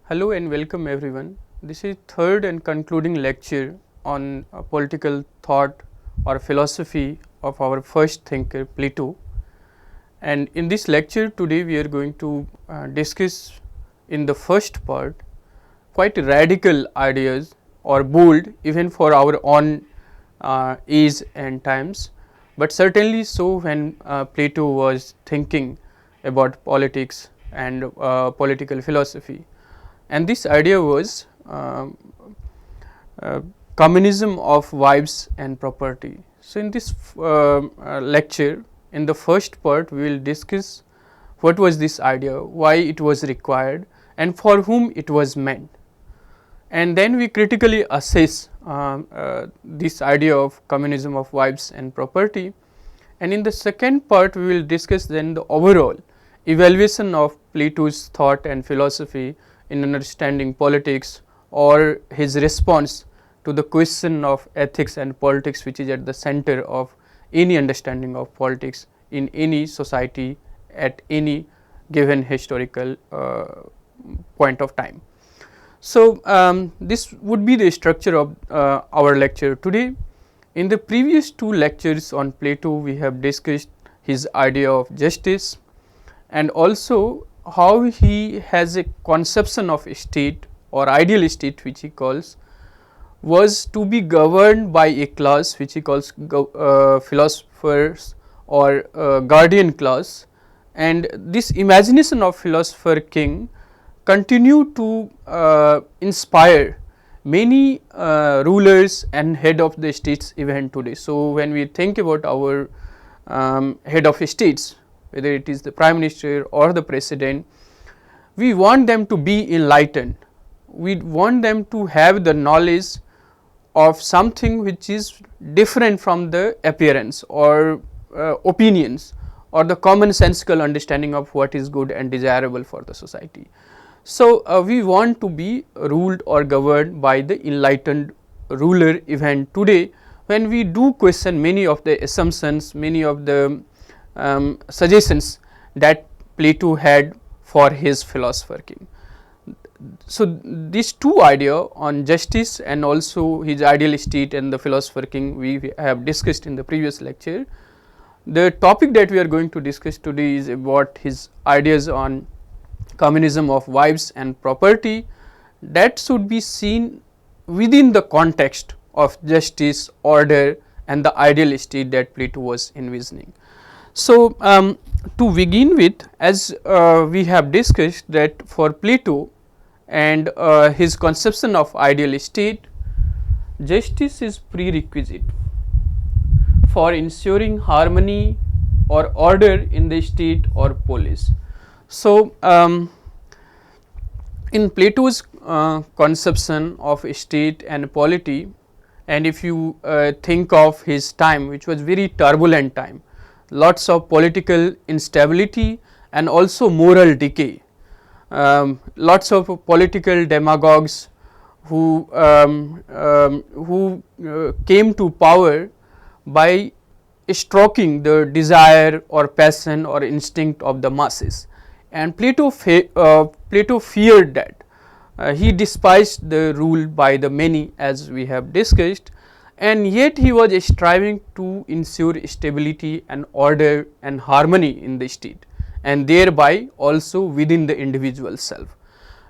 Hello and welcome everyone. This is third and concluding lecture on political thought or philosophy of our first thinker Plato. And in this lecture today we are going to discuss in the first part quite radical ideas or bold even for our own age and times, but certainly so when Plato was thinking about politics and political philosophy. And this idea was communism of wives and property. So, in this lecture, in the first part, we will discuss what was this idea, why it was required, and for whom it was meant. And then we critically assess this idea of communism of wives and property. And in the second part, we will discuss then the overall evaluation of Plato's thought and philosophy in understanding politics, or his response to the question of ethics and politics, which is at the center of any understanding of politics in any society at any given historical point of time. So, this would be the structure of our lecture today. In the previous two lectures on Plato, we have discussed his idea of justice and also how he has a conception of a state or ideal state, which he calls, was to be governed by a class which he calls philosophers or guardian class, and this imagination of philosopher king continued to inspire many rulers and head of the states even today. So, when we think about our head of states, whether it is the prime minister or the president, we want them to be enlightened. We want them to have the knowledge of something which is different from the appearance or opinions or the commonsensical understanding of what is good and desirable for the society. So, we want to be ruled or governed by the enlightened ruler even today, when we do question many of the assumptions, many of the suggestions that Plato had for his philosopher king. So, these two ideas on justice and also his ideal state and the philosopher king we have discussed in the previous lecture. The topic that we are going to discuss today is about his ideas on communism of wives and property, that should be seen within the context of justice, order and the ideal state that Plato was envisioning. So, to begin with, as we have discussed that for Plato and his conception of ideal state, justice is prerequisite for ensuring harmony or order in the state or polis. So, in Plato's conception of state and polity, and if you think of his time, which was very turbulent time, lots of political instability and also moral decay, lots of political demagogues who came to power by stroking the desire or passion or instinct of the masses, and Plato feared that. He despised the rule by the many, as we have discussed, and yet he was striving to ensure stability and order and harmony in the state, and thereby also within the individual self.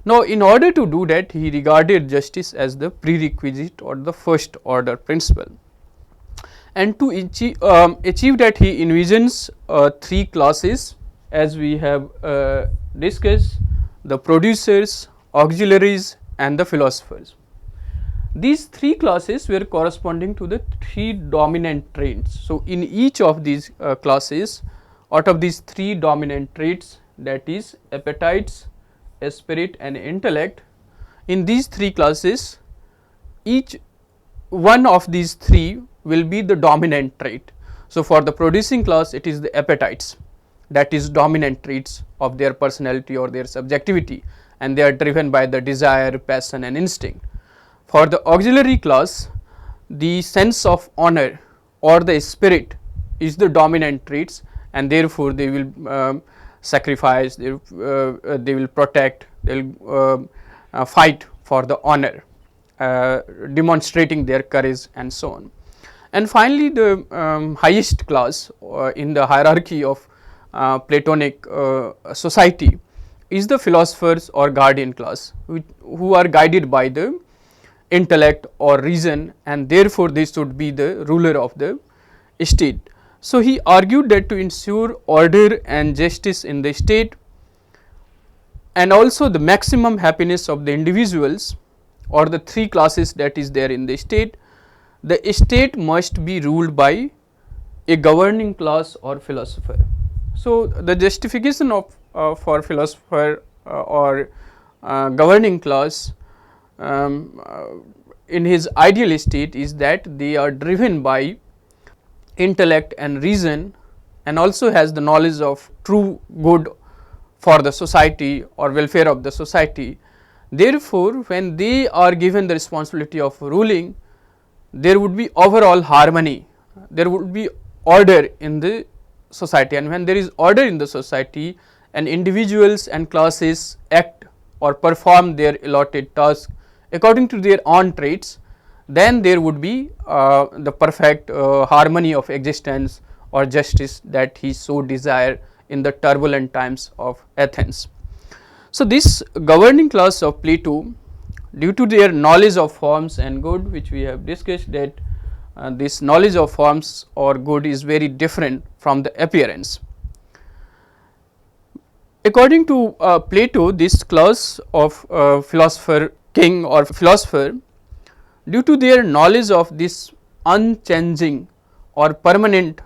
Now, in order to do that, he regarded justice as the prerequisite or the first order principle, and to achieve that, he envisions three classes, as we have discussed: the producers, auxiliaries and the philosophers. These three classes were corresponding to the three dominant traits. So, in each of these classes, out of these three dominant traits, that is appetites, spirit and intellect, in these three classes, each one of these three will be the dominant trait. So, for the producing class, it is the appetites, that is dominant traits of their personality or their subjectivity, and they are driven by the desire, passion and instinct. For the auxiliary class, the sense of honor or the spirit is the dominant traits, and therefore, they will sacrifice, they will protect, they will fight for the honor, demonstrating their courage and so on. And finally, the highest class in the hierarchy of Platonic society is the philosophers or guardian class, who are guided by the intellect or reason, and therefore they should be the ruler of the state. So, he argued that to ensure order and justice in the state and also the maximum happiness of the individuals or the three classes that is there in the state must be ruled by a governing class or philosopher. So, the justification of for philosopher or governing class in his ideal state is that they are driven by intellect and reason, and also has the knowledge of true good for the society or welfare of the society. Therefore, when they are given the responsibility of ruling, there would be overall harmony, there would be order in the society, and when there is order in the society and individuals and classes act or perform their allotted task according to their own traits, then there would be the perfect harmony of existence or justice that he so desire in the turbulent times of Athens. So, this governing class of Plato, due to their knowledge of forms and good, which we have discussed, that this knowledge of forms or good is very different from the appearance. According to Plato, this class of philosopher king or philosopher, due to their knowledge of this unchanging or permanent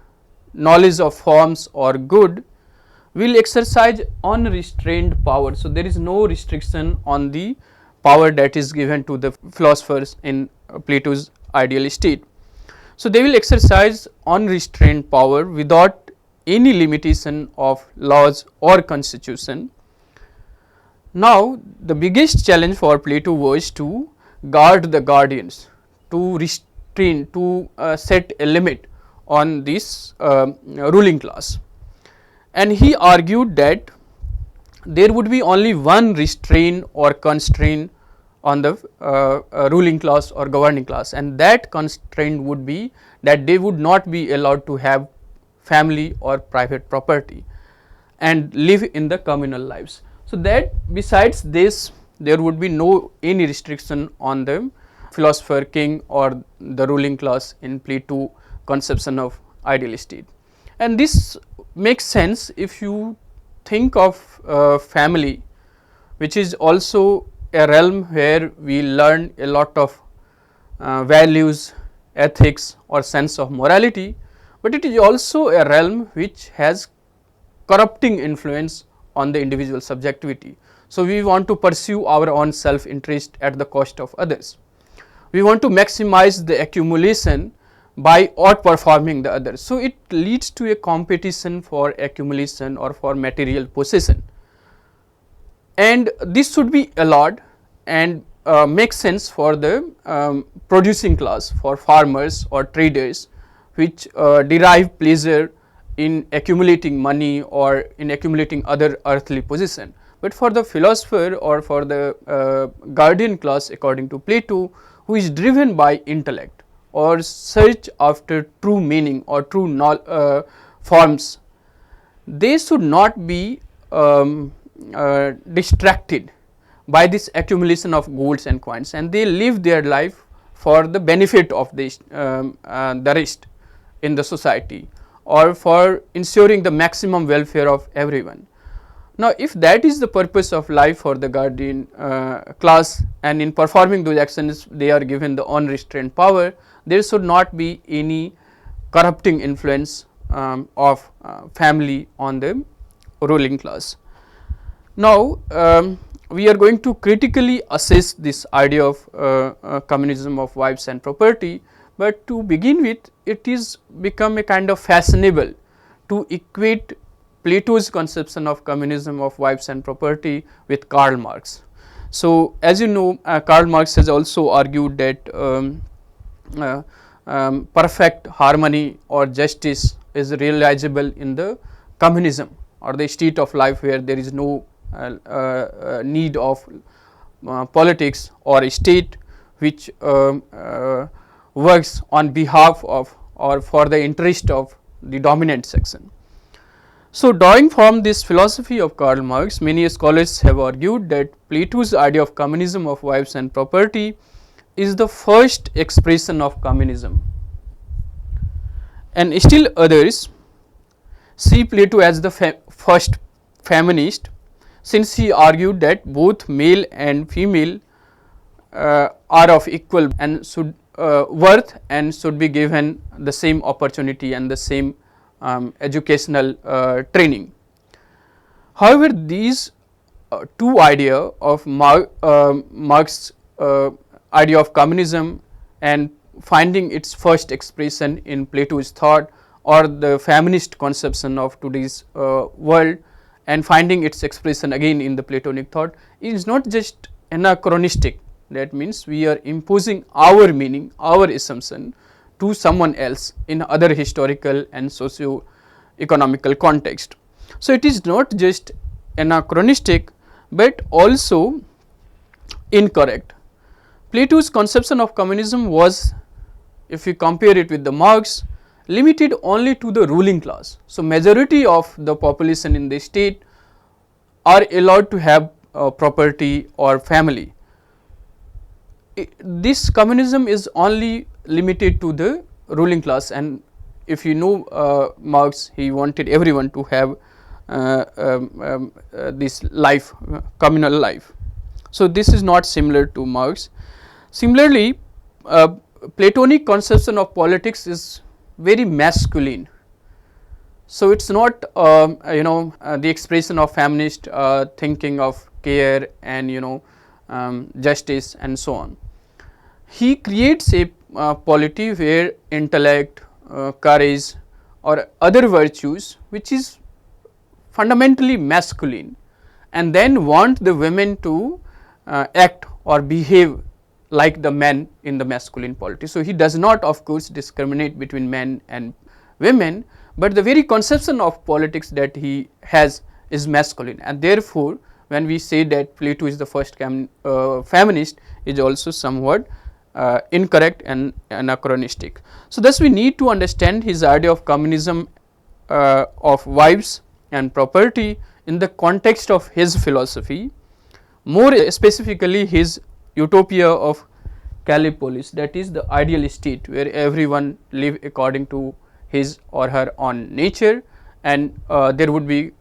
knowledge of forms or good, will exercise unrestrained power. So, there is no restriction on the power that is given to the philosophers in Plato's ideal state. So, they will exercise unrestrained power without any limitation of laws or constitution. Now, the biggest challenge for Plato was to guard the guardians, to restrain, to set a limit on this ruling class. And he argued that there would be only one restraint or constraint on the ruling class or governing class, and that constraint would be that they would not be allowed to have family or private property and live in the communal lives. So, that besides this there would be no any restriction on the philosopher king or the ruling class in Plato conception of ideal state. And this makes sense if you think of family, which is also a realm where we learn a lot of values, ethics or sense of morality, but it is also a realm which has corrupting influence on the individual subjectivity. So, we want to pursue our own self interest at the cost of others. We want to maximize the accumulation by outperforming the others. So, it leads to a competition for accumulation or for material possession, and this should be allowed and make sense for the producing class, for farmers or traders, which derive pleasure in accumulating money or in accumulating other earthly possession. But for the philosopher or for the guardian class according to Plato, who is driven by intellect or search after true meaning or true forms, they should not be distracted by this accumulation of golds and coins, and they live their life for the benefit of the rest in the society or for ensuring the maximum welfare of everyone. Now, if that is the purpose of life for the guardian class, and in performing those actions they are given the unrestrained power, there should not be any corrupting influence of family on the ruling class. Now, we are going to critically assess this idea of communism of wives and property, but to begin with, it is become a kind of fashionable to equate Plato's conception of communism of wives and property with Karl Marx. So, as you know, Karl Marx has also argued that perfect harmony or justice is realizable in the communism or the state of life where there is no need of politics or a state which works on behalf of or for the interest of the dominant section. So, drawing from this philosophy of Karl Marx, many scholars have argued that Plato's idea of communism of wives and property is the first expression of communism, and still others see Plato as the first feminist, since he argued that both male and female are of equal and should worth and should be given the same opportunity and the same educational training. However, these two ideas of Marx's idea of communism and finding its first expression in Plato's thought, or the feminist conception of today's world and finding its expression again in the Platonic thought, is not just anachronistic. That means we are imposing our meaning, our assumption to someone else in other historical and socio-economical context. So, it is not just anachronistic, but also incorrect. Plato's conception of communism was, if you compare it with the Marx, limited only to the ruling class. So, majority of the population in the state are allowed to have property or family. This communism is only limited to the ruling class, and if you know Marx, he wanted everyone to have this life, communal life. So, this is not similar to Marx. Similarly, Platonic conception of politics is very masculine. So, it is not the expression of feminist thinking of care and justice and so on. He creates a polity where intellect, courage or other virtues which is fundamentally masculine, and then want the women to act or behave like the men in the masculine polity. So, he does not of course discriminate between men and women, but the very conception of politics that he has is masculine, and therefore, when we say that Plato is the first feminist, is also somewhat incorrect and anachronistic. So, thus we need to understand his idea of communism of wives and property in the context of his philosophy, more specifically his utopia of Callipolis, that is the ideal state where everyone live according to his or her own nature, and there would be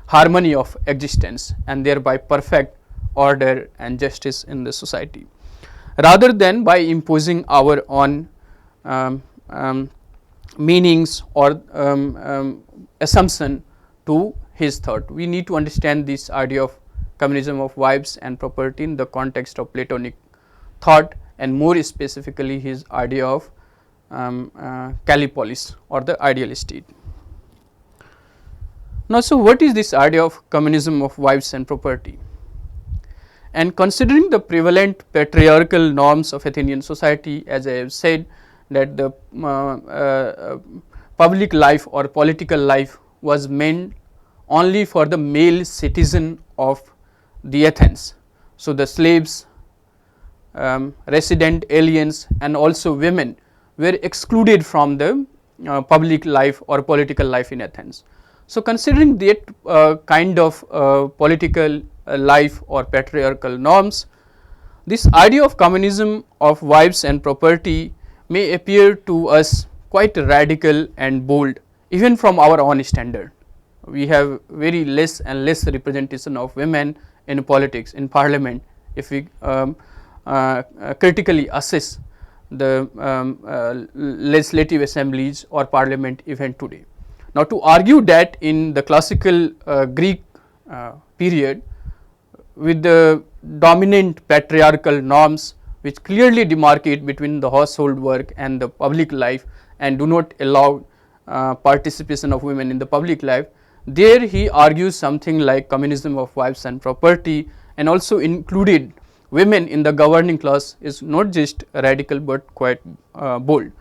harmony of existence and thereby perfect order and justice in the society, rather than by imposing our own meanings or assumption to his thought. We need to understand this idea of communism of wives and property in the context of Platonic thought, and more specifically his idea of Callipolis or the ideal state. Now, so what is this idea of communism of wives and property? And considering the prevalent patriarchal norms of Athenian society, as I have said, that the public life or political life was meant only for the male citizen of the Athens. So, the slaves, resident aliens and also women were excluded from the public life or political life in Athens. So, considering that kind of political life or patriarchal norms, this idea of communism of wives and property may appear to us quite radical and bold, even from our own standard. We have very less and less representation of women in politics, in parliament, if we critically assess the legislative assemblies or parliament even today. Now, to argue that in the classical Greek period, with the dominant patriarchal norms which clearly demarcate between the household work and the public life and do not allow participation of women in the public life, there he argues something like communism of wives and property, and also included women in the governing class is not just radical but quite bold.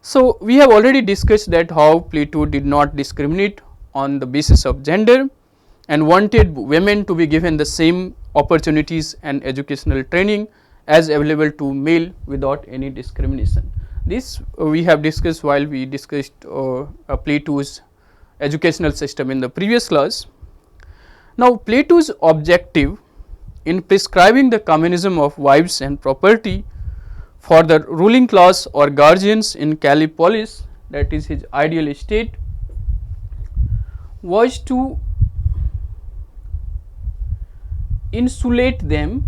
So, we have already discussed that how Plato did not discriminate on the basis of gender and wanted women to be given the same opportunities and educational training as available to male without any discrimination. This we have discussed while we discussed Plato's educational system in the previous class. Now, Plato's objective in prescribing the communism of wives and property for the ruling class or guardians in Callipolis, that is his ideal state, was to insulate them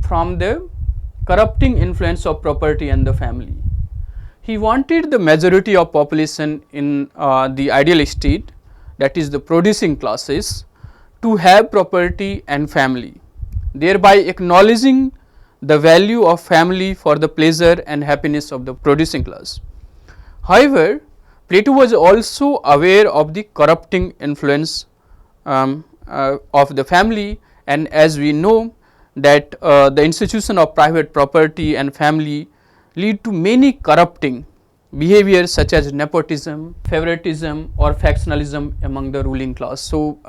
from the corrupting influence of property and the family. He wanted the majority of population in the ideal state, that is the producing classes, to have property and family, thereby acknowledging the value of family for the pleasure and happiness of the producing class. However, Plato was also aware of the corrupting influence of the family, and as we know that the institution of private property and family lead to many corrupting behaviors such as nepotism, favoritism or factionalism among the ruling class. So,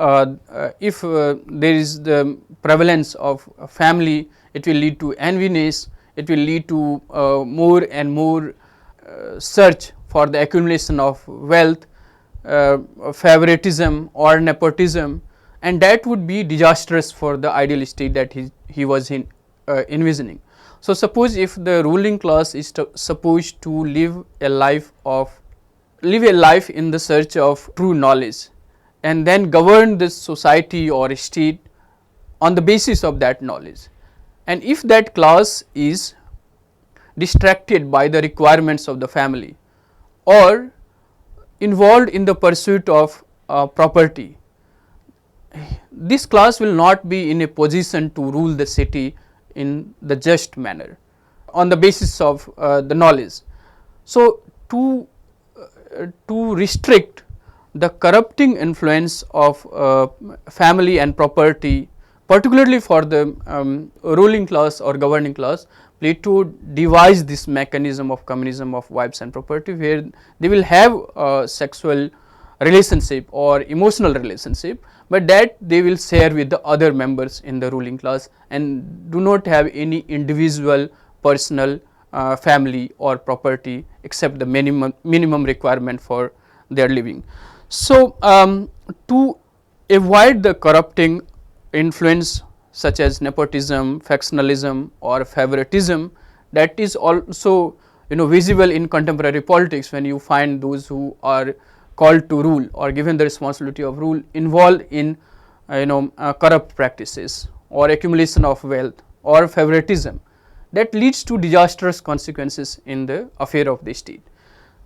if there is the prevalence of family, it will lead to enviness, it will lead to more and more search for the accumulation of wealth, favoritism or nepotism, and that would be disastrous for the ideal state that he was envisioning. So, suppose if the ruling class is supposed to live a life in the search of true knowledge and then govern this society or state on the basis of that knowledge, and if that class is distracted by the requirements of the family or involved in the pursuit of property, this class will not be in a position to rule the city in the just manner on the basis of the knowledge. So, to restrict the corrupting influence of family and property, particularly for the ruling class or governing class, Plato devised this mechanism of communism of wives and property, where they will have a sexual relationship or emotional relationship, but that they will share with the other members in the ruling class and do not have any individual personal family or property except the minimum requirement for their living. So, to avoid the corrupting influence such as nepotism, factionalism or favoritism, that is also visible in contemporary politics, when you find those who are called to rule or given the responsibility of rule involved in corrupt practices or accumulation of wealth or favoritism, that leads to disastrous consequences in the affair of the state.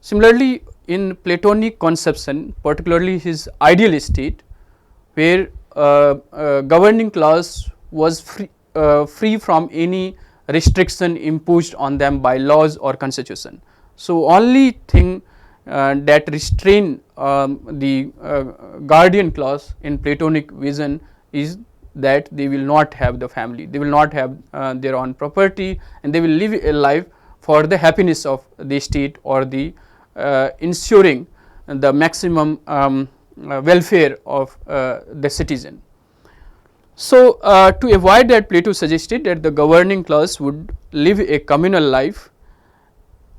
Similarly, in Platonic conception, particularly his ideal state, where governing class was free from any restriction imposed on them by laws or constitution. So, only thing that restrain the guardian class in Platonic vision is that they will not have the family, they will not have their own property, and they will live a life for the happiness of the state or the ensuring the maximum welfare of the citizen. So, to avoid that, Plato suggested that the governing class would live a communal life,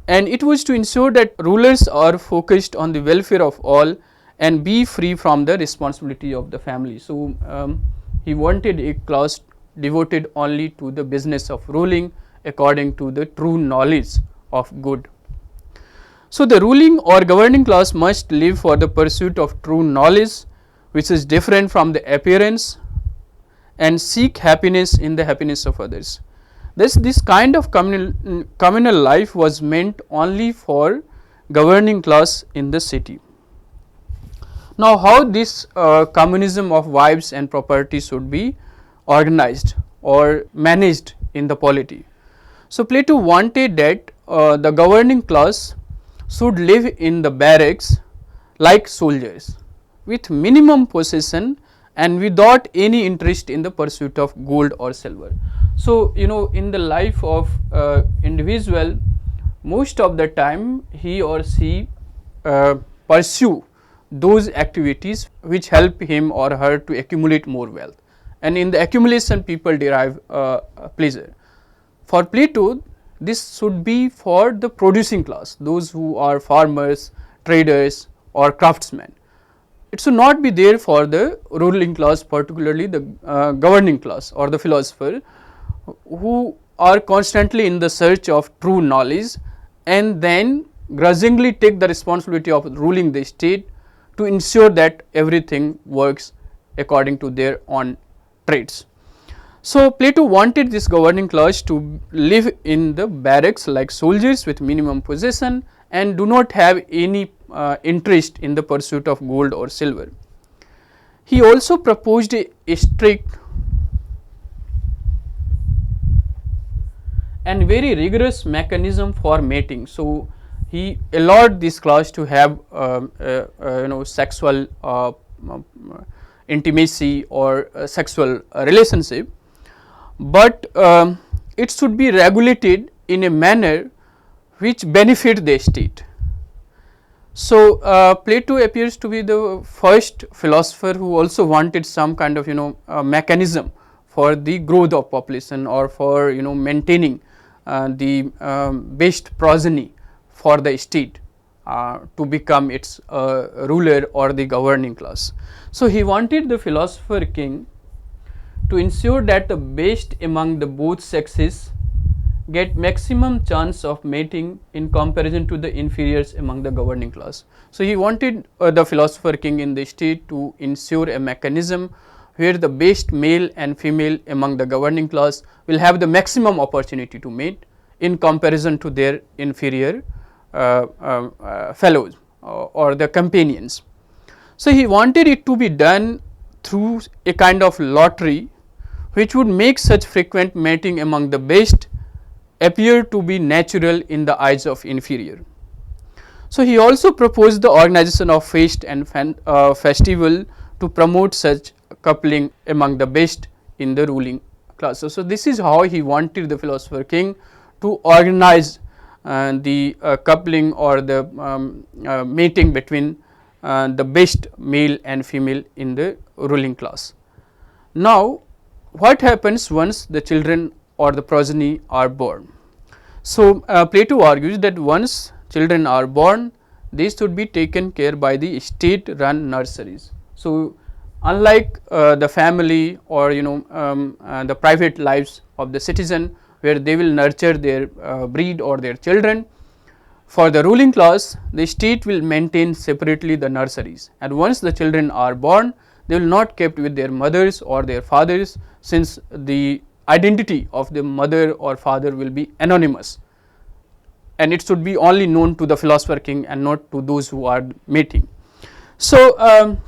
and it was to ensure that rulers are focused on the welfare of all and be free from the responsibility of the family. So, he wanted a class devoted only to the business of ruling according to the true knowledge of good. So, the ruling or governing class must live for the pursuit of true knowledge, which is different from the appearance, and seek happiness in the happiness of others. This kind of communal life was meant only for governing class in the city. Now, how this communism of wives and property should be organized or managed in the polity? So, Plato wanted that the governing class should live in the barracks like soldiers with minimum possession and without any interest in the pursuit of gold or silver. So, in the life of individual, most of the time he or she pursue those activities which help him or her to accumulate more wealth, and in the accumulation people derive pleasure. For Plato, this should be for the producing class, those who are farmers, traders or craftsmen. It should not be there for the ruling class, particularly the governing class or the philosopher, who are constantly in the search of true knowledge and then grudgingly take the responsibility of ruling the state to ensure that everything works according to their own traits. So, Plato wanted this governing class to live in the barracks like soldiers with minimum possession and do not have any interest in the pursuit of gold or silver. He also proposed a strict and very rigorous mechanism for mating. So, he allowed this class to have sexual intimacy or sexual relationship, but it should be regulated in a manner which benefit the state. So, Plato appears to be the first philosopher who also wanted some kind of mechanism for the growth of population or for maintaining the best progeny for the state to become its ruler or the governing class. So, he wanted the philosopher king to ensure that the best among the both sexes get maximum chance of mating in comparison to the inferiors among the governing class. So, he wanted the philosopher king in the state to ensure a mechanism where the best male and female among the governing class will have the maximum opportunity to mate in comparison to their inferior fellows or the companions. So, he wanted it to be done through a kind of lottery which would make such frequent mating among the best appear to be natural in the eyes of inferior. So, he also proposed the organization of feast and festival to promote such coupling among the best in the ruling classes. So, this is how he wanted the philosopher king to organize the coupling or the mating between the best male and female in the ruling class. Now, what happens once the children or the progeny are born? So, Plato argues that once children are born, they should be taken care by the state run nurseries. So, unlike the family or the private lives of the citizen where they will nurture their breed or their children, for the ruling class the state will maintain separately the nurseries, and once the children are born they will not kept with their mothers or their fathers, since the identity of the mother or father will be anonymous and it should be only known to the philosopher king and not to those who are mating. So,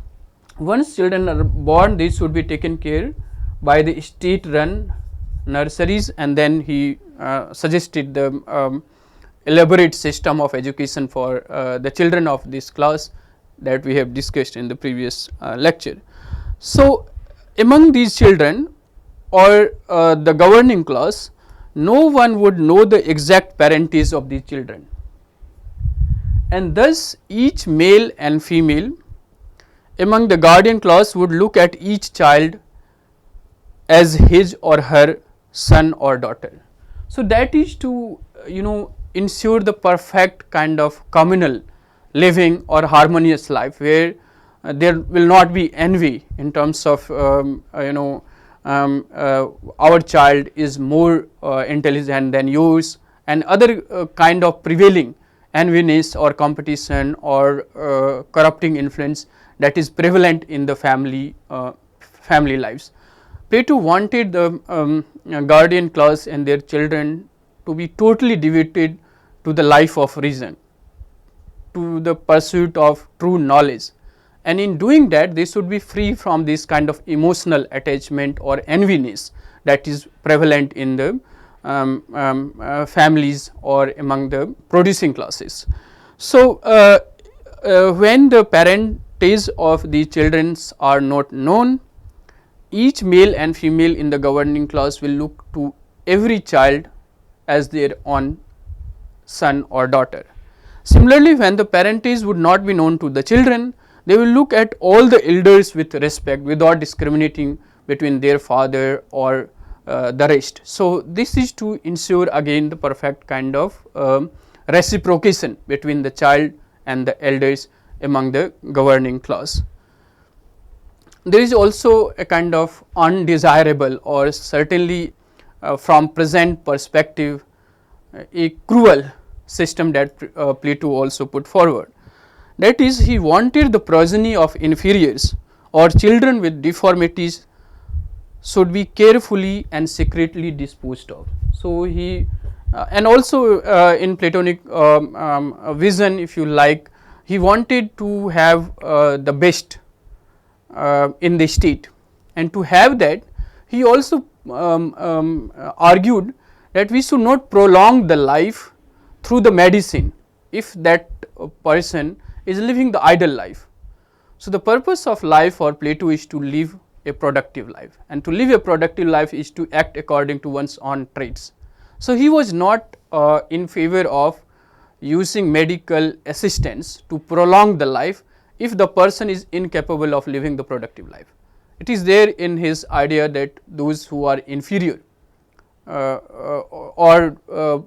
once children are born, they should be taken care by the state run nurseries, and then he suggested the elaborate system of education for the children of this class that we have discussed in the previous lecture. So, among these children or the governing class, no one would know the exact parentage of these children, and thus each male and female among the guardian class would look at each child as his or her son or daughter. So, that is to ensure the perfect kind of communal living or harmonious life, where there will not be envy in terms of our child is more intelligent than yours, and other kind of prevailing enviness or competition or corrupting influence that is prevalent in the family lives. Plato wanted the guardian class and their children to be totally devoted to the life of reason, to the pursuit of true knowledge, and in doing that they should be free from this kind of emotional attachment or enviness that is prevalent in the families or among the producing classes. So, when the parentage of the children are not known, each male and female in the governing class will look to every child as their own son or daughter. Similarly, when the parentage would not be known to the children, they will look at all the elders with respect without discriminating between their father or the rest. So, this is to ensure again the perfect kind of reciprocation between the child and the elders among the governing class. There is also a kind of undesirable or certainly from present perspective a cruel system that Plato also put forward. That is, he wanted the progeny of inferiors or children with deformities should be carefully and secretly disposed of. So, he and also in Platonic vision, if you like, he wanted to have the best in the state, and to have that he also argued that we should not prolong the life through the medicine if that person is living the idle life. So, the purpose of life for Plato is to live a productive life, and to live a productive life is to act according to one's own traits. So, he was not in favor of using medical assistance to prolong the life if the person is incapable of living the productive life. It is there in his idea that those who are inferior or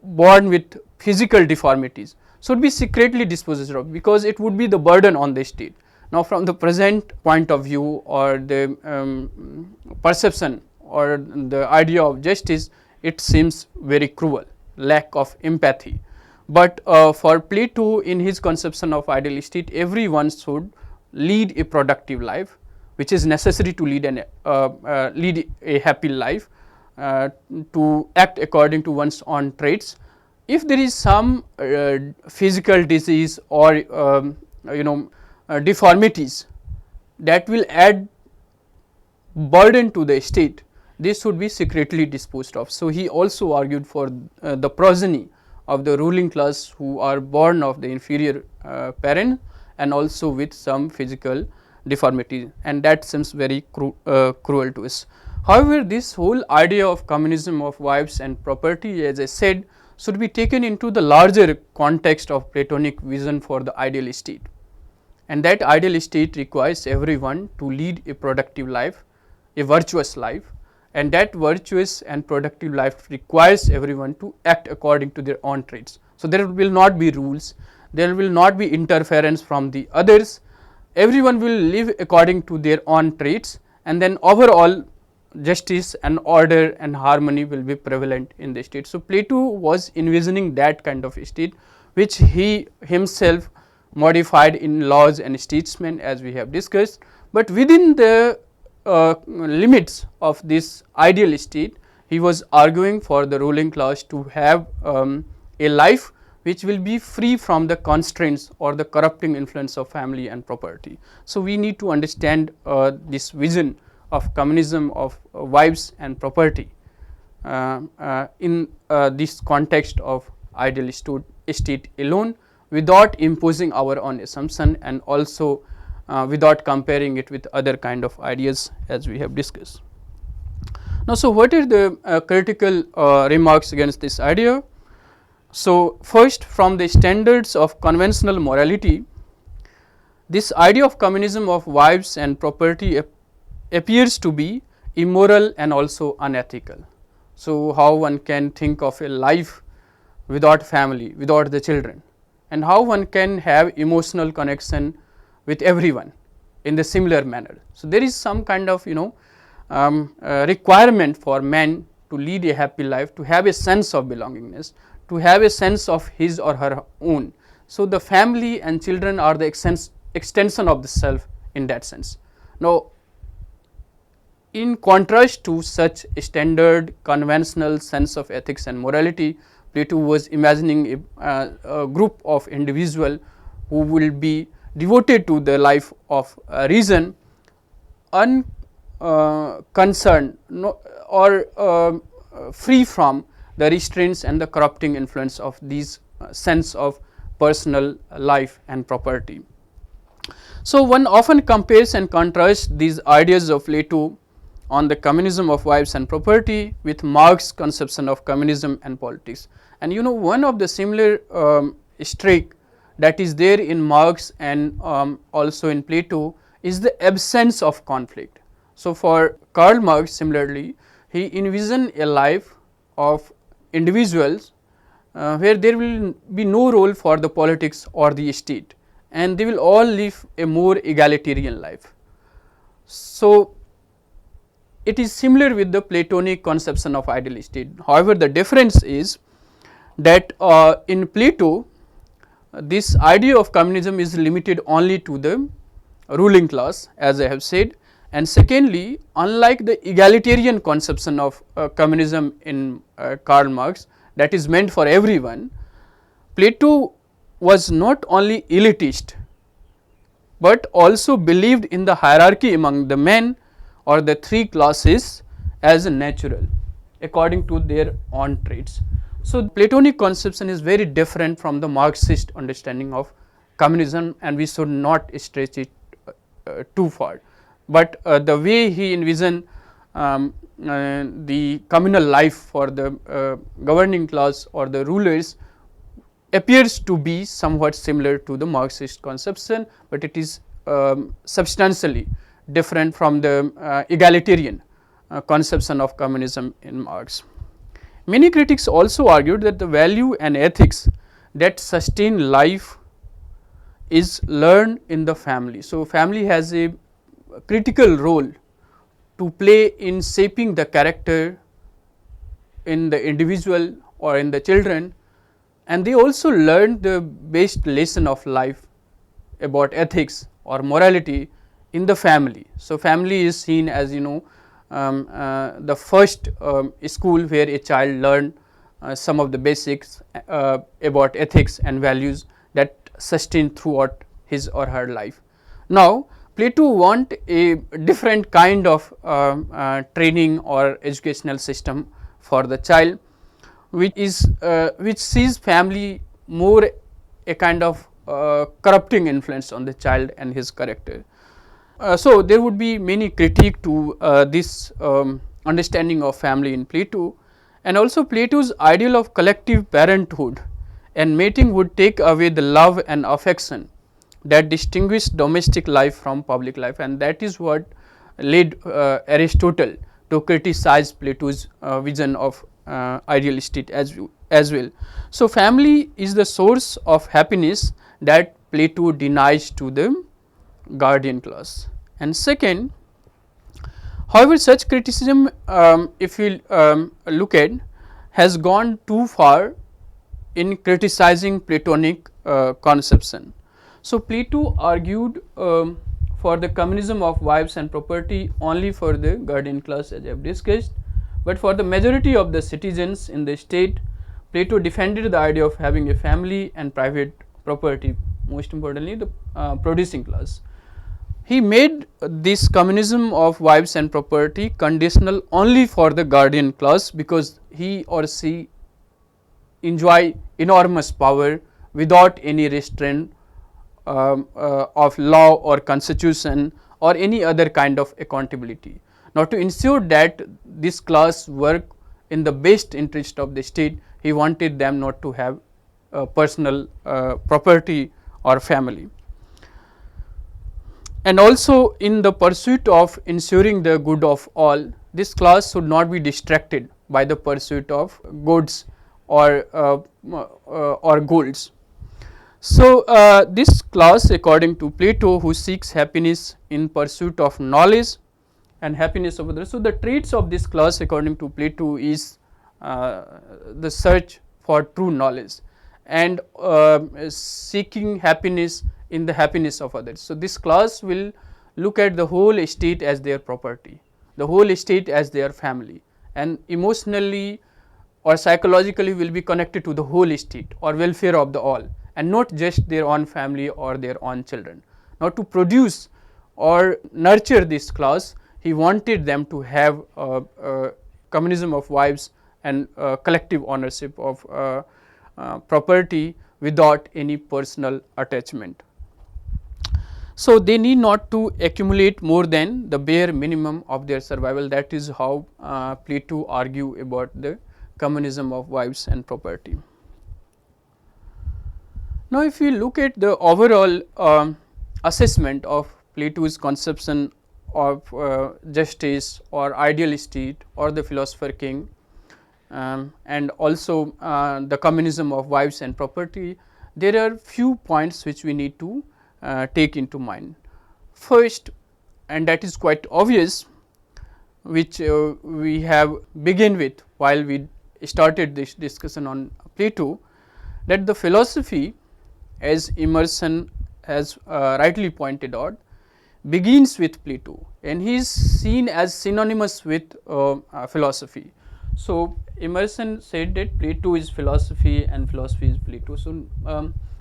born with physical deformities should be secretly disposed of, because it would be the burden on the state. Now, from the present point of view or the perception or the idea of justice, it seems very cruel, lack of empathy. But for Plato, in his conception of ideal state, everyone should lead a productive life, which is necessary to lead lead a happy life, to act according to one's own traits. If there is some physical disease or deformities that will add burden to the state, this should be secretly disposed of. So, he also argued for the progeny of the ruling class who are born of the inferior parent and also with some physical deformity, and that seems very cruel to us. However, this whole idea of communism of wives and property, as I said, should be taken into the larger context of Platonic vision for the ideal state, and that ideal state requires everyone to lead a productive life, a virtuous life, and that virtuous and productive life requires everyone to act according to their own traits. So, there will not be rules, there will not be interference from the others, everyone will live according to their own traits, and then overall justice and order and harmony will be prevalent in the state. So, Plato was envisioning that kind of state, which he himself modified in Laws and Statesmen, as we have discussed, but within the limits of this ideal state, he was arguing for the ruling class to have a life which will be free from the constraints or the corrupting influence of family and property. So, we need to understand this vision of communism of wives and property in this context of ideal state alone, without imposing our own assumption and also without comparing it with other kind of ideas, as we have discussed. Now, so what are the critical remarks against this idea? So, first, from the standards of conventional morality, this idea of communism of wives and property appears to be immoral and also unethical. So, how one can think of a life without family, without the children, and how one can have emotional connection with everyone in the similar manner. So, there is some kind of requirement for men to lead a happy life, to have a sense of belongingness, to have a sense of his or her own. So, the family and children are the extension of the self in that sense. Now, in contrast to such standard conventional sense of ethics and morality, Plato was imagining a group of individuals who will be devoted to the life of reason, unconcerned or free from the restraints and the corrupting influence of these sense of personal life and property. So, one often compares and contrasts these ideas of Plato on the communism of wives and property with Marx's conception of communism and politics. And one of the similar streak that is there in Marx and also in Plato is the absence of conflict. So, for Karl Marx similarly, he envisioned a life of individuals where there will be no role for the politics or the state, and they will all live a more egalitarian life. So, it is similar with the Platonic conception of ideal state. However, the difference is that in Plato, this idea of communism is limited only to the ruling class, as I have said, and secondly, unlike the egalitarian conception of communism in Karl Marx, that is meant for everyone, Plato was not only elitist, but also believed in the hierarchy among the men or the three classes as natural according to their own traits. So, Platonic conception is very different from the Marxist understanding of communism, and we should not stretch it too far. But the way he envisioned the communal life for the governing class or the rulers appears to be somewhat similar to the Marxist conception, but it is substantially different from the egalitarian conception of communism in Marx. Many critics also argued that the value and ethics that sustain life is learned in the family. So, family has a critical role to play in shaping the character in the individual or in the children, and they also learn the basic lesson of life about ethics or morality in the family. So, family is seen as the first school where a child learn some of the basics about ethics and values that sustain throughout his or her life. Now, Plato want a different kind of training or educational system for the child, which sees family more a kind of corrupting influence on the child and his character. So, there would be many critique to this understanding of family in Plato, and also Plato's ideal of collective parenthood and mating would take away the love and affection that distinguish domestic life from public life, and that is what led Aristotle to criticize Plato's vision of ideal state as well. So, family is the source of happiness that Plato denies to the guardian class. And second, however, such criticism if we look at has gone too far in criticizing Platonic conception. So, Plato argued for the communism of wives and property only for the guardian class, as I have discussed, but for the majority of the citizens in the state, Plato defended the idea of having a family and private property, most importantly the producing class. He made this communism of wives and property conditional only for the guardian class, because he or she enjoy enormous power without any restraint of law or constitution or any other kind of accountability. Now, to ensure that this class work in the best interest of the state, he wanted them not to have personal property or family. And also, in the pursuit of ensuring the good of all, this class should not be distracted by the pursuit of goods or goals. So, this class according to Plato, who seeks happiness in pursuit of knowledge and happiness of others. So, the traits of this class according to Plato is the search for true knowledge and seeking happiness in the happiness of others. So, this class will look at the whole state as their property, the whole state as their family, and emotionally or psychologically will be connected to the whole state or welfare of the all, and not just their own family or their own children. Now, to produce or nurture this class, he wanted them to have communism of wives and collective ownership of property without any personal attachment. So, they need not to accumulate more than the bare minimum of their survival. That is how Plato argue about the communism of wives and property. Now, if we look at the overall assessment of Plato's conception of justice or ideal state or the philosopher king, and also the communism of wives and property, there are few points which we need to take into mind. First, and that is quite obvious, which we have begin with while we started this discussion on Plato, that the philosophy, as Emerson has rightly pointed out, begins with Plato, and he is seen as synonymous with philosophy. So, Emerson said that Plato is philosophy and philosophy is Plato. So,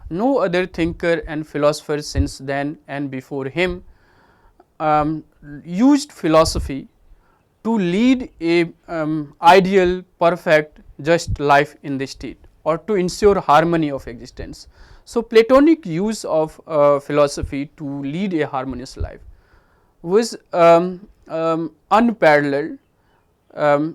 no other thinker and philosopher since then and before him used philosophy to lead a ideal, perfect, just life in the state or to ensure harmony of existence. So, Platonic use of philosophy to lead a harmonious life was unparalleled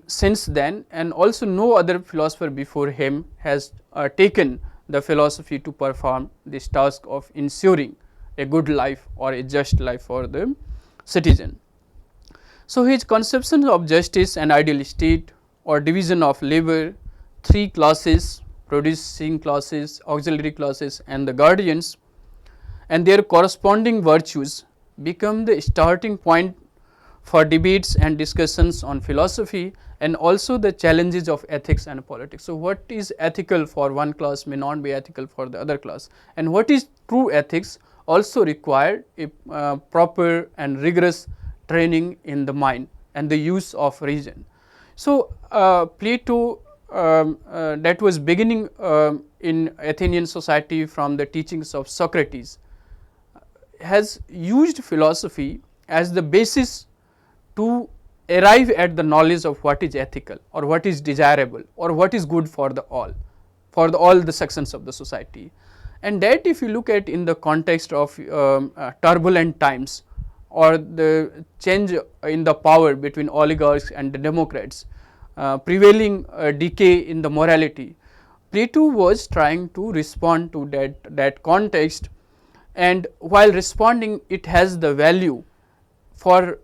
since then, and also no other philosopher before him has taken the philosophy to perform this task of ensuring a good life or a just life for the citizen. So, his conceptions of justice and ideal state or division of labor, three classes, producing classes, auxiliary classes and the guardians, and their corresponding virtues become the starting point for debates and discussions on philosophy and also the challenges of ethics and politics. So, what is ethical for one class may not be ethical for the other class, and what is true ethics also require a proper and rigorous training in the mind and the use of reason. So, Plato that was beginning in Athenian society from the teachings of Socrates has used philosophy as the basis to arrive at the knowledge of what is ethical or what is desirable or what is good for the all the sections of the society. And that if you look at in the context of turbulent times or the change in the power between oligarchs and the democrats, prevailing decay in the morality, Plato was trying to respond to that context, and while responding it has the value for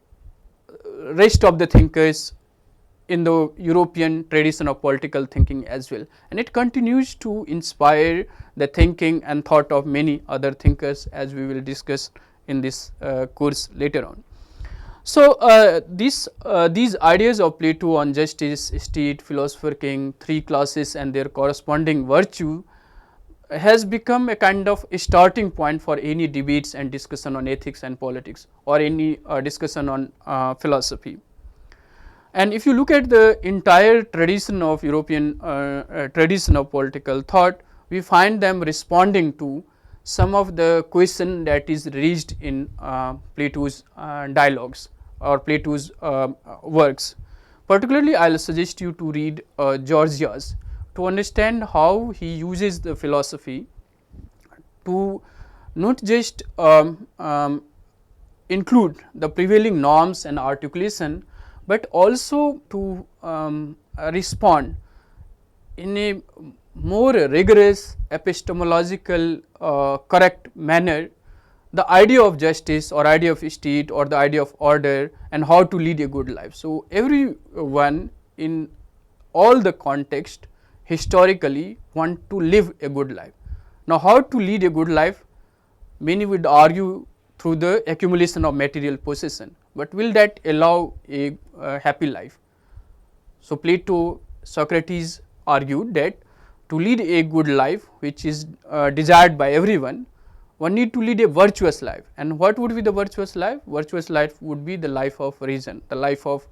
rest of the thinkers in the European tradition of political thinking as well, and it continues to inspire the thinking and thought of many other thinkers, as we will discuss in this course later on. So, these ideas of Plato on justice, state, philosopher king, three classes and their corresponding virtue has become a kind of a starting point for any debates and discussion on ethics and politics or any discussion on philosophy. And if you look at the entire tradition of European tradition of political thought, we find them responding to some of the question that is raised in Plato's dialogues or Plato's works. Particularly, I will suggest you to read Gorgias to understand how he uses the philosophy to not just include the prevailing norms and articulation, but also to respond in a more rigorous epistemological correct manner the idea of justice or idea of state or the idea of order and how to lead a good life. So, everyone in all the context historically want to live a good life. Now, how to lead a good life? Many would argue through the accumulation of material possession, but will that allow a happy life? So, Plato, Socrates argued that to lead a good life which is desired by everyone, one need to lead a virtuous life. And what would be the virtuous life? Virtuous life would be the life of reason, the life of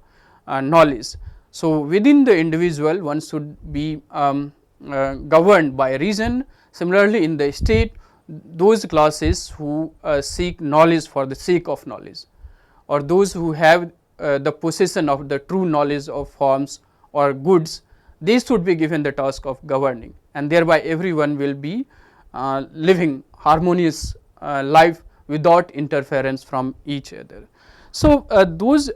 knowledge. So, within the individual one should be governed by reason. Similarly, in the state, those classes who seek knowledge for the sake of knowledge, or those who have the possession of the true knowledge of forms or goods, they should be given the task of governing, and thereby everyone will be living harmonious life without interference from each other. So, those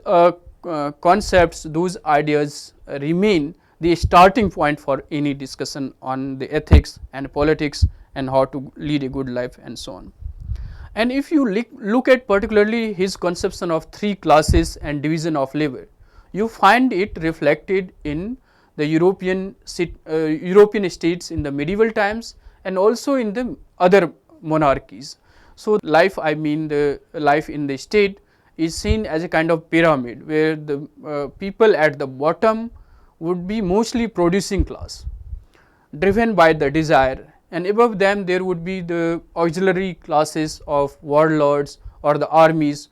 concepts, those ideas remain the starting point for any discussion on the ethics and politics and how to lead a good life and so on. And if you look at particularly his conception of three classes and division of labor, you find it reflected in the European states in the medieval times and also in the other monarchies. So, life, I mean the life in the state, is seen as a kind of pyramid, where the people at the bottom would be mostly producing class, driven by the desire, and above them there would be the auxiliary classes of warlords or the armies,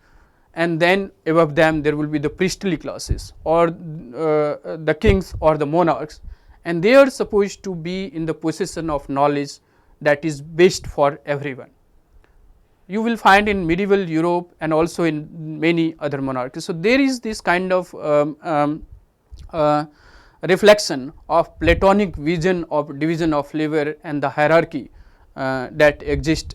and then above them there will be the priestly classes or the kings or the monarchs, and they are supposed to be in the possession of knowledge that is best for everyone. You will find in medieval Europe and also in many other monarchies. So, there is this kind of reflection of Platonic vision of division of labor and the hierarchy that exist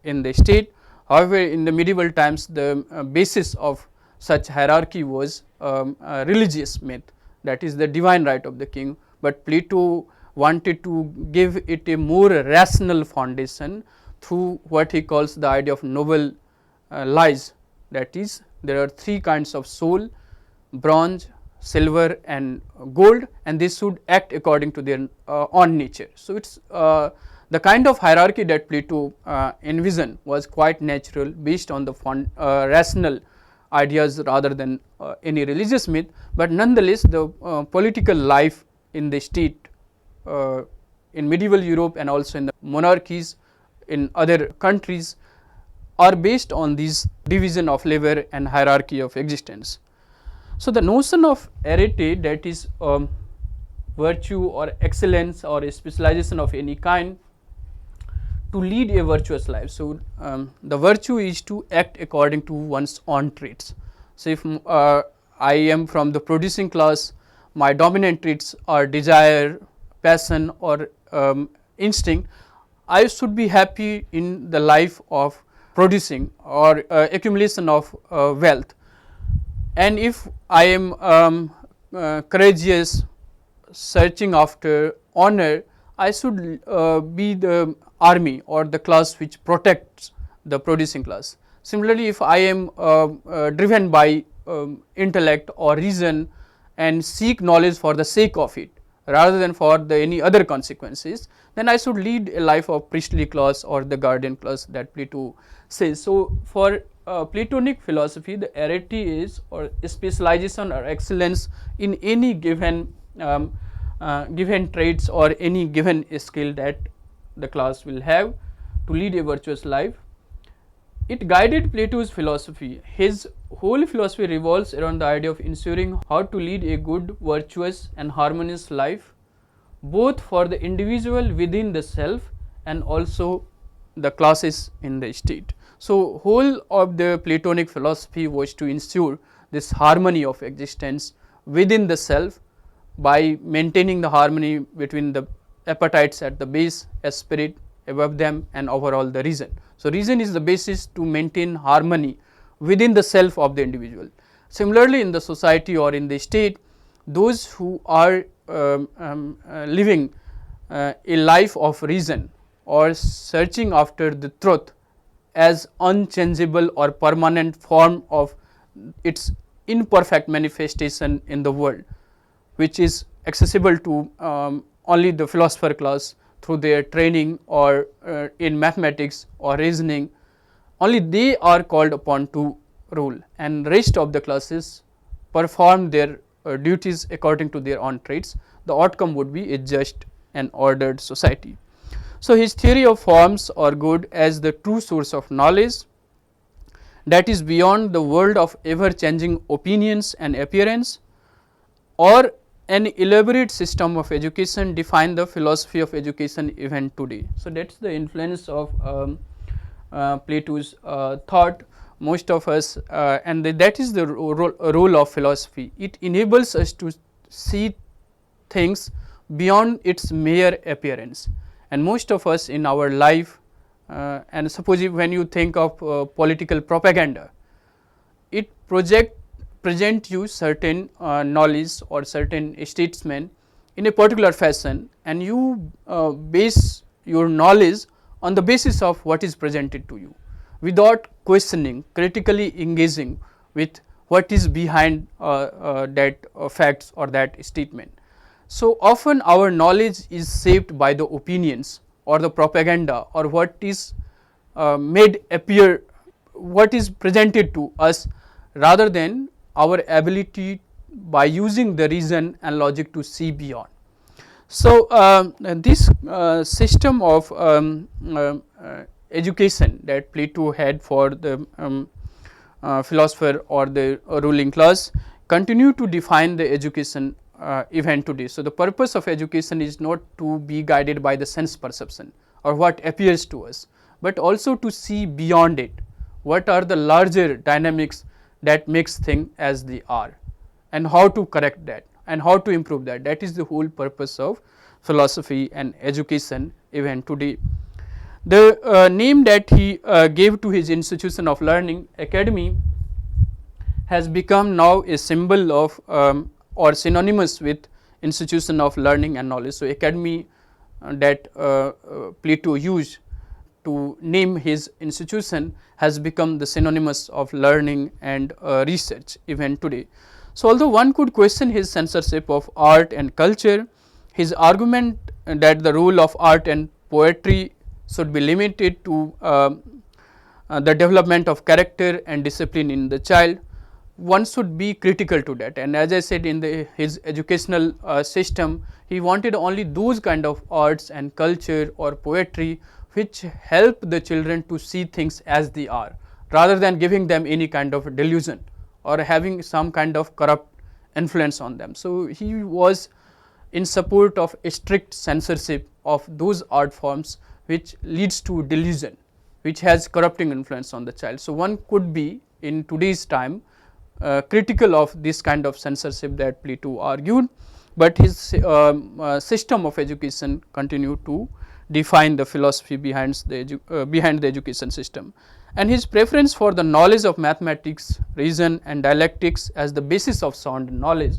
in the state. However, in the medieval times the basis of such hierarchy was a religious myth, that is the divine right of the king, but Plato wanted to give it a more rational foundation through what he calls the idea of noble lies, that is there are three kinds of soul: bronze, silver and gold, and they should act according to their own nature. So, it is the kind of hierarchy that Plato envisioned was quite natural, based on the rational ideas rather than any religious myth, but nonetheless the political life in the state in medieval Europe and also in the monarchies in other countries are based on this division of labor and hierarchy of existence. So, the notion of arete, that is virtue or excellence or a specialization of any kind to lead a virtuous life. So, the virtue is to act according to one's own traits. So, if I am from the producing class, my dominant traits are desire, passion or instinct, I should be happy in the life of producing or accumulation of wealth. And if I am courageous, searching after honor, I should be the army or the class which protects the producing class. Similarly, if I am driven by intellect or reason and seek knowledge for the sake of it rather than for the any other consequences, then I should lead a life of priestly class or the guardian class that Plato says. So, for Platonic philosophy, the arete is or specialization or excellence in any given given traits or any given skill that the class will have to lead a virtuous life. It guided Plato's philosophy. His whole philosophy revolves around the idea of ensuring how to lead a good, virtuous and harmonious life, both for the individual within the self and also the classes in the state. So, whole of the Platonic philosophy was to ensure this harmony of existence within the self by maintaining the harmony between the appetites at the base, a spirit above them and overall the reason. So, reason is the basis to maintain harmony within the self of the individual. Similarly, in the society or in the state, those who are living a life of reason or searching after the truth as unchangeable or permanent form of its imperfect manifestation in the world, which is accessible to only the philosopher class through their training or in mathematics or reasoning, only they are called upon to rule, and rest of the classes perform their duties according to their own traits. The outcome would be a just and ordered society. So, his theory of forms or good as the true source of knowledge that is beyond the world of ever changing opinions and appearance, or an elaborate system of education define the philosophy of education even today. So, that is the influence of Plato's thought. Most of us and that is the role of philosophy. It enables us to see things beyond its mere appearance, and most of us in our life and suppose when you think of political propaganda, it present you certain knowledge or certain statesmen in a particular fashion, and you base your knowledge on the basis of what is presented to you, without questioning, critically engaging with what is behind that facts or that statement. So often our knowledge is shaped by the opinions or the propaganda or what is made appear, what is presented to us, rather than our ability by using the reason and logic to see beyond. So this system of education that Plato had for the philosopher or the ruling class continue to define the education even today. So the purpose of education is not to be guided by the sense perception or what appears to us, but also to see beyond it, what are the larger dynamics that makes things as they are, and how to correct that and how to improve that. That is the whole purpose of philosophy and education even today. The name that he gave to his institution of learning, academy, has become now a symbol of or synonymous with institution of learning and knowledge. So academy that Plato used to name his institution has become the synonymous of learning and research even today. So although one could question his censorship of art and culture, his argument that the role of art and poetry should be limited to the development of character and discipline in the child, one should be critical to that. And as I said, in his educational system, he wanted only those kind of arts and culture or poetry which help the children to see things as they are, rather than giving them any kind of delusion or having some kind of corrupt influence on them. So he was in support of a strict censorship of those art forms which leads to delusion, which has corrupting influence on the child. So one could be in today's time critical of this kind of censorship that Plato argued, but his system of education continued to define the philosophy behind the education system. And his preference for the knowledge of mathematics, reason and dialectics as the basis of sound knowledge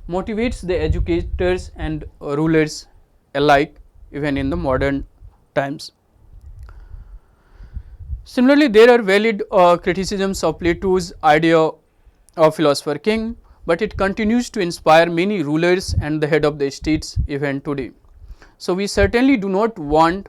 motivates the educators and rulers alike even in the modern times. Similarly, there are valid criticisms of Plato's idea of philosopher king, but it continues to inspire many rulers and the head of the states even today. So we certainly do not want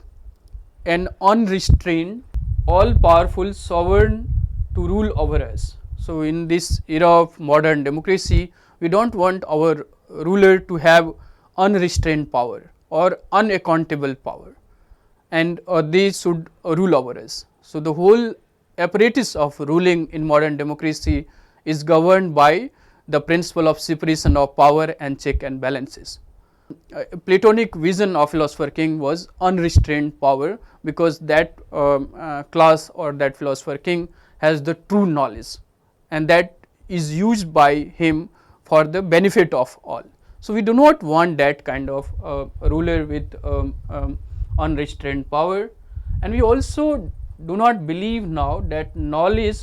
an unrestrained, all-powerful sovereign to rule over us. So in this era of modern democracy, we don't want our ruler to have unrestrained power or unaccountable power, and they should rule over us. So the whole apparatus of ruling in modern democracy is governed by the principle of separation of power and check and balances. Platonic vision of philosopher king was unrestrained power, because that class or that philosopher king has the true knowledge, and that is used by him for the benefit of all. So we do not want that kind of ruler with unrestrained power, and we also do not believe now that knowledge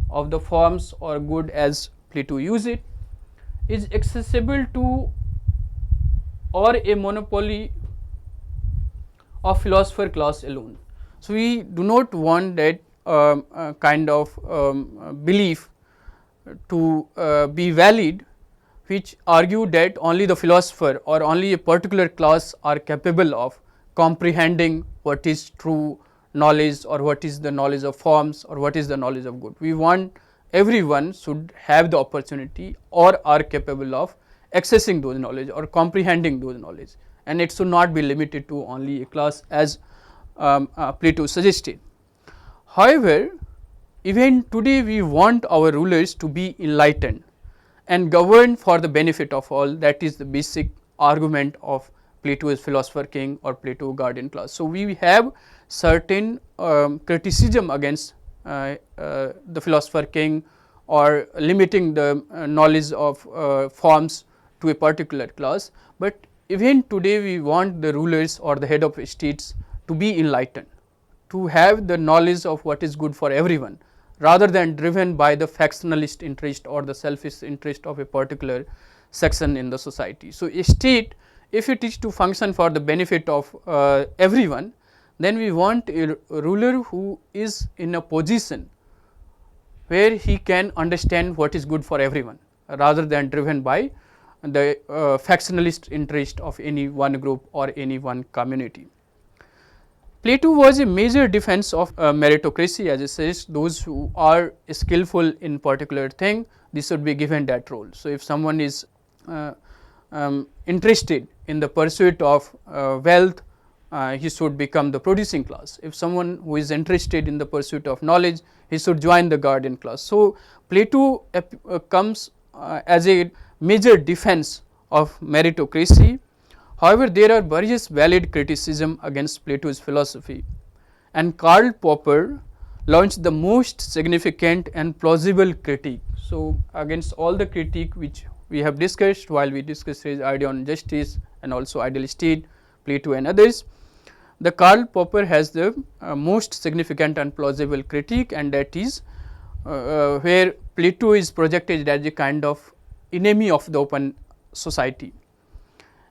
of the forms or good, as Plato used it, is accessible to or a monopoly of philosopher class alone. So we do not want that kind of belief to be valid, which argue that only the philosopher or only a particular class are capable of comprehending what is true knowledge or what is the knowledge of forms or what is the knowledge of good. We want everyone should have the opportunity or are capable of accessing those knowledge or comprehending those knowledge, and it should not be limited to only a class as Plato suggested. However, even today we want our rulers to be enlightened and govern for the benefit of all. That is the basic argument of Plato's philosopher king or Plato guardian class. So we have certain criticism against the philosopher king or limiting the knowledge of forms to a particular class, but even today we want the rulers or the head of states to be enlightened, to have the knowledge of what is good for everyone, rather than driven by the factionalist interest or the selfish interest of a particular section in the society. So a state if it is to function for the benefit of everyone, then we want a ruler who is in a position where he can understand what is good for everyone, rather than driven by the factionalist interest of any one group or any one community. Plato was a major defense of meritocracy, as it says, those who are skillful in particular thing, this should be given that role. So, if someone is interested in the pursuit of wealth, he should become the producing class. If someone who is interested in the pursuit of knowledge, he should join the guardian class. So, Plato comes as a major defense of meritocracy. However, there are various valid criticism against Plato's philosophy, and Karl Popper launched the most significant and plausible critique. So, against all the critique which we have discussed while we discussed his idea on justice and also ideal state, Plato and others, the Karl Popper has the most significant and plausible critique, and that is where Plato is projected as a kind of enemy of the open society.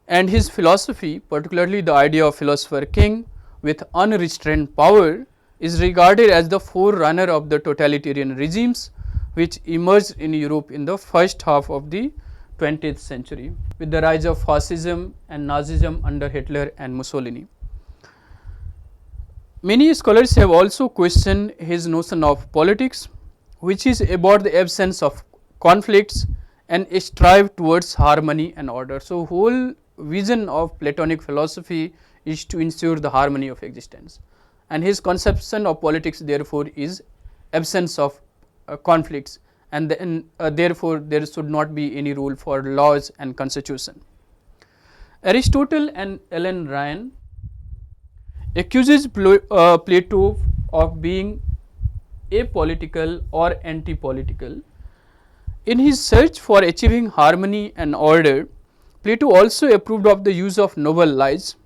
And his philosophy, particularly the idea of philosopher king with unrestrained power, is regarded as the forerunner of the totalitarian regimes which emerged in Europe in the first half of the 20th century with the rise of fascism and Nazism under Hitler and Mussolini. Many scholars have also questioned his notion of politics, which is about the absence of conflicts and strive towards harmony and order. So, whole vision of Platonic philosophy is to ensure the harmony of existence, and his conception of politics therefore is absence of conflicts, and then therefore there should not be any rule for laws and constitution. Aristotle and Ellen Ryan accuses Plato of being apolitical or anti-political. In his search for achieving harmony and order, Plato also approved of the use of noble lies,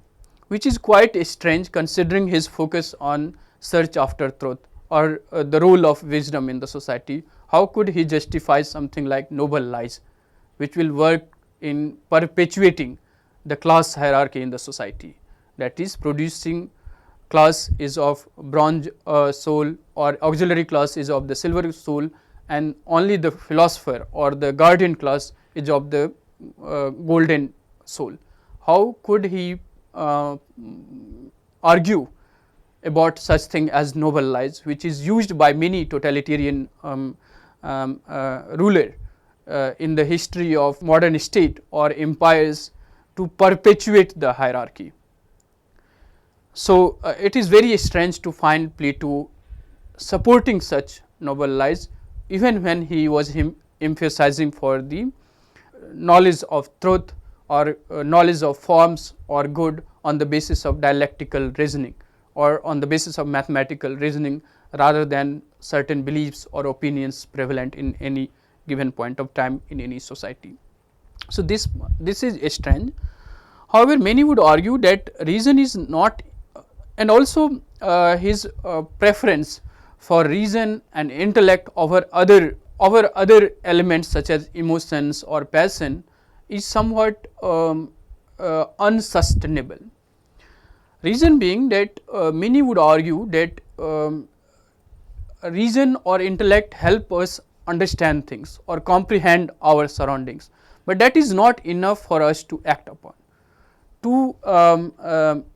which is quite strange considering his focus on search after truth or the role of wisdom in the society. How could he justify something like noble lies, which will work in perpetuating the class hierarchy in the society, that is, producing class is of bronze soul or auxiliary class is of the silver soul, and only the philosopher or the guardian class is of the golden soul. How could he argue about such thing as noble lies, which is used by many totalitarian ruler in the history of modern state or empires to perpetuate the hierarchy. So, it is very strange to find Plato supporting such noble lies, even when he was emphasizing for the knowledge of truth or knowledge of forms or good on the basis of dialectical reasoning or on the basis of mathematical reasoning, rather than certain beliefs or opinions prevalent in any given point of time in any society. So, this is strange. However, many would argue that reason is not, and also his preference for reason and intellect over other elements such as emotions or passion is somewhat unsustainable. Reason being that many would argue that reason or intellect help us understand things or comprehend our surroundings, but that is not enough for us to act upon. To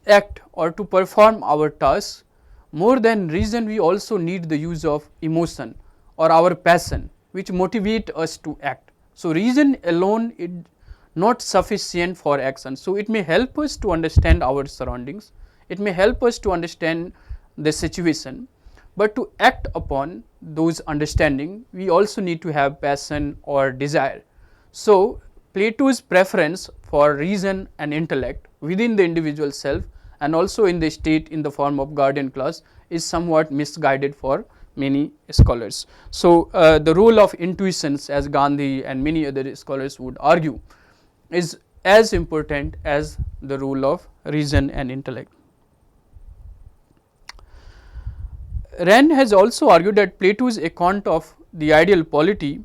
act or to perform our tasks, more than reason, we also need the use of emotion or our passion, which motivate us to act. So, reason alone is not sufficient for action. So, it may help us to understand our surroundings, it may help us to understand the situation, but to act upon those understanding, we also need to have passion or desire. So, Plato's preference for reason and intellect within the individual self and also in the state in the form of guardian class is somewhat misguided for many scholars. So, the role of intuitions, as Gandhi and many other scholars would argue, is as important as the role of reason and intellect. Rand has also argued that Plato's account of the ideal polity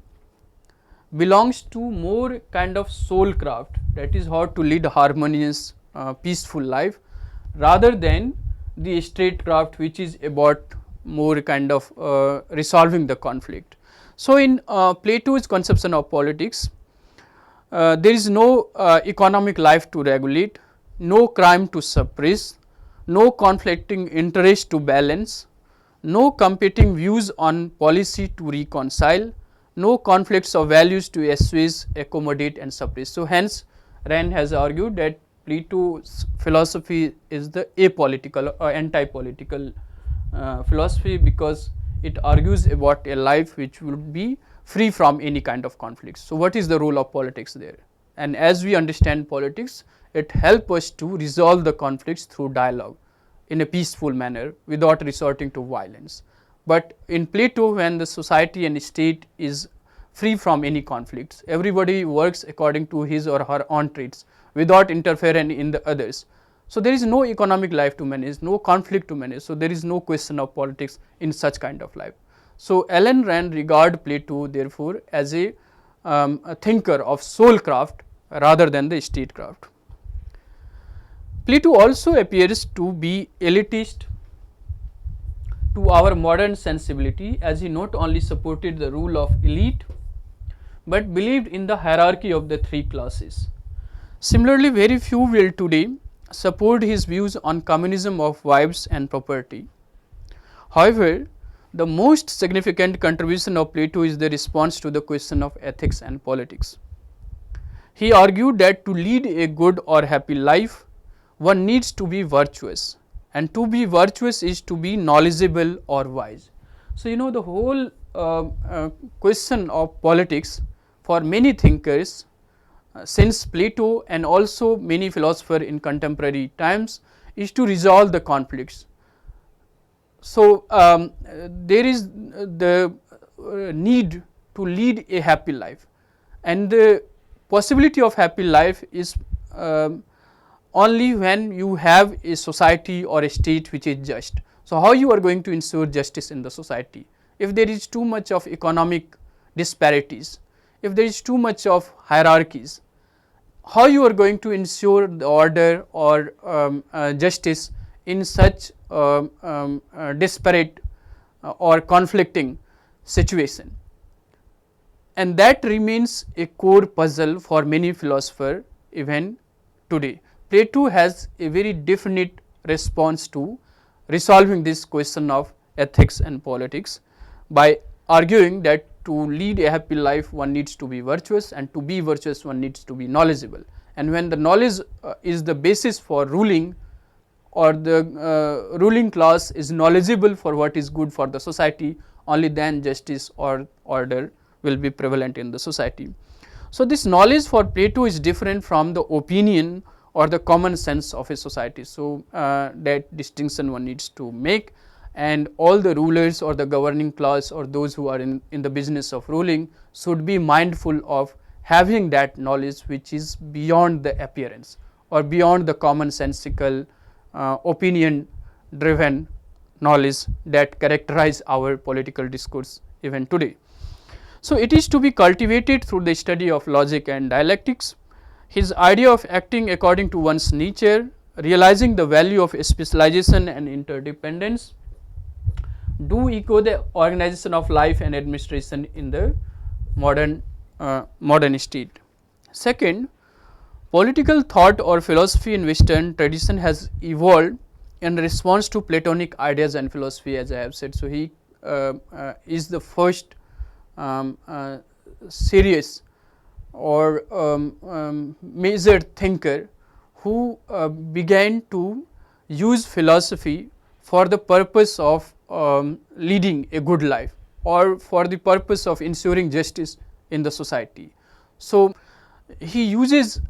belongs to more kind of soul craft that is how to lead a harmonious, peaceful life, rather than the statecraft, which is about more kind of resolving the conflict. So, in Plato's conception of politics, there is no economic life to regulate, no crime to suppress, no conflicting interest to balance, no competing views on policy to reconcile, no conflicts of values to assuage, accommodate and suppress. So, hence Rand has argued that Plato's philosophy is the apolitical or anti-political philosophy, because it argues about a life which would be free from any kind of conflicts. So, what is the role of politics there? And as we understand politics, it helps us to resolve the conflicts through dialogue in a peaceful manner without resorting to violence. But in Plato, when the society and state is free from any conflicts, everybody works according to his or her own traits without interfering in the others. So, there is no economic life to manage, no conflict to manage. So, there is no question of politics in such kind of life. So, Ayn Rand regard Plato therefore as a thinker of soul craft rather than the statecraft. Plato also appears to be elitist to our modern sensibility, as he not only supported the rule of elite, but believed in the hierarchy of the three classes. Similarly, very few will today support his views on communism of wives and property. However, the most significant contribution of Plato is the response to the question of ethics and politics. He argued that to lead a good or happy life, one needs to be virtuous, and to be virtuous is to be knowledgeable or wise. So, the whole question of politics for many thinkers since Plato and also many philosophers in contemporary times is to resolve the conflicts. So, there is the need to lead a happy life, and the possibility of happy life is only when you have a society or a state which is just. So, how you are going to ensure justice in the society? If there is too much of economic disparities, if there is too much of hierarchies, how you are going to ensure the order or justice in such disparate or conflicting situation? And that remains a core puzzle for many philosophers even today. Plato has a very definite response to resolving this question of ethics and politics by arguing that to lead a happy life one needs to be virtuous, and to be virtuous one needs to be knowledgeable. And when the knowledge is the basis for ruling, or the ruling class is knowledgeable for what is good for the society, only then justice or order will be prevalent in the society. So, this knowledge for Plato is different from the opinion or the common sense of a society. So, that distinction one needs to make, and all the rulers or the governing class or those who are in the business of ruling should be mindful of having that knowledge which is beyond the appearance or beyond the commonsensical opinion driven knowledge that characterize our political discourse even today. So, it is to be cultivated through the study of logic and dialectics. His idea of acting according to one's nature, realizing the value of specialization and interdependence, do echo the organization of life and administration in the modern state. Second, political thought or philosophy in Western tradition has evolved in response to Platonic ideas and philosophy, as I have said. So, he is the first serious or major thinker who began to use philosophy for the purpose of leading a good life or for the purpose of ensuring justice in the society. So, he uses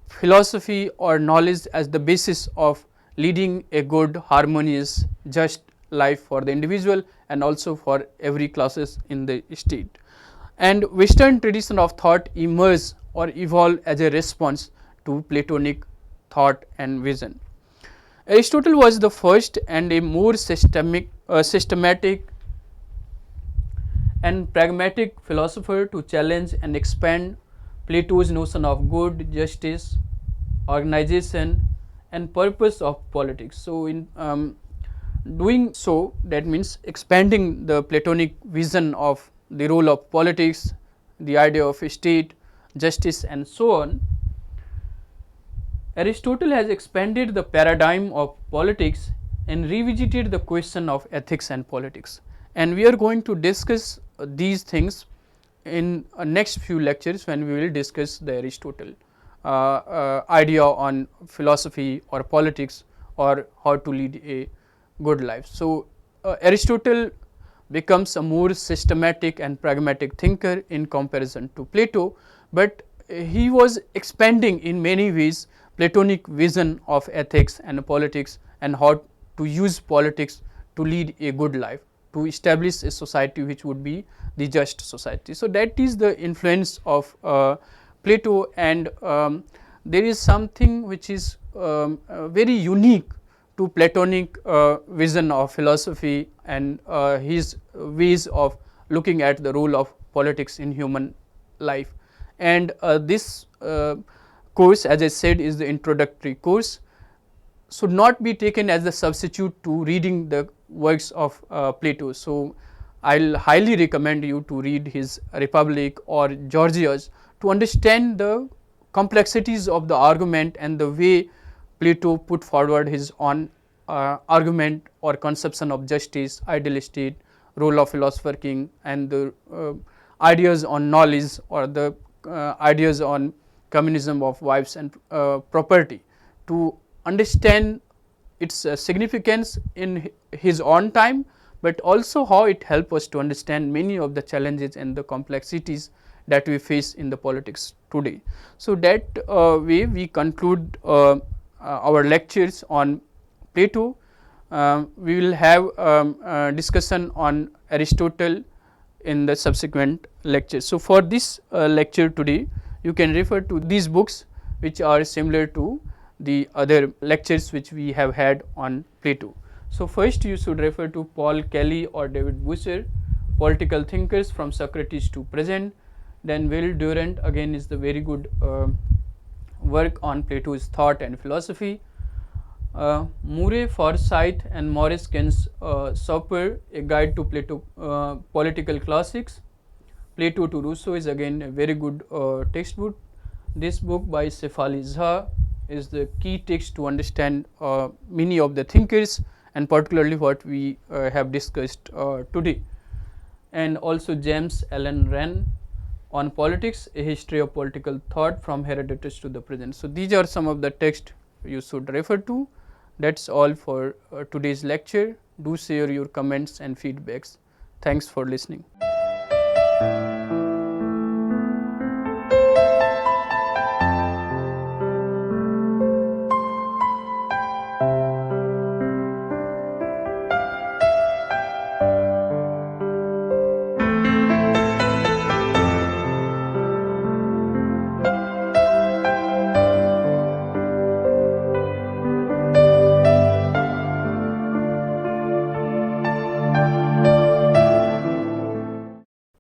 philosophy or knowledge as the basis of leading a good, harmonious, just life for the individual and also for every classes in the state. And Western tradition of thought emerged or evolved as a response to Platonic thought and vision. Aristotle was the first and a more systematic and pragmatic philosopher to challenge and expand Plato's notion of good, justice, organization and purpose of politics. So, in doing so, that means expanding the Platonic vision of the role of politics, the idea of state, justice and so on. Aristotle has expanded the paradigm of politics and revisited the question of ethics and politics, and we are going to discuss these things in next few lectures when we will discuss the Aristotle idea on philosophy or politics or how to lead a good life. So, Aristotle becomes a more systematic and pragmatic thinker in comparison to Plato, but he was expanding in many ways Platonic vision of ethics and politics and how to use politics to lead a good life, to establish a society which would be the just society. So, that is the influence of Plato, and there is something which is very unique to Platonic vision of philosophy and his ways of looking at the role of politics in human life. And this course, as I said, is the introductory course, should not be taken as a substitute to reading the works of Plato. So, I will highly recommend you to read his Republic or Gorgias to understand the complexities of the argument and the way Plato put forward his own argument or conception of justice, ideal state, role of philosopher king, and the ideas on knowledge or the ideas on communism of wives and property, to understand its significance in his own time, but also how it helps us to understand many of the challenges and the complexities that we face in the politics today. So, that way we conclude our lectures on Plato. We will have discussion on Aristotle in the subsequent lectures. So, for this lecture today, you can refer to these books which are similar to the other lectures which we have had on Plato. So, first you should refer to Paul Kelly or David Busher, Political Thinkers from Socrates to Present. Then Will Durant again is the very good work on Plato's thought and philosophy. Murray Forsyth and Morris Keynes Soper, A Guide to Plato Political Classics. Plato to Rousseau is again a very good textbook. This book by Shefali Jha is the key text to understand many of the thinkers and particularly what we have discussed today. And also James Allen Wren on Politics, A History of Political Thought from Herodotus to the Present. So, these are some of the texts you should refer to. That is all for today's lecture. Do share your comments and feedbacks. Thanks for listening.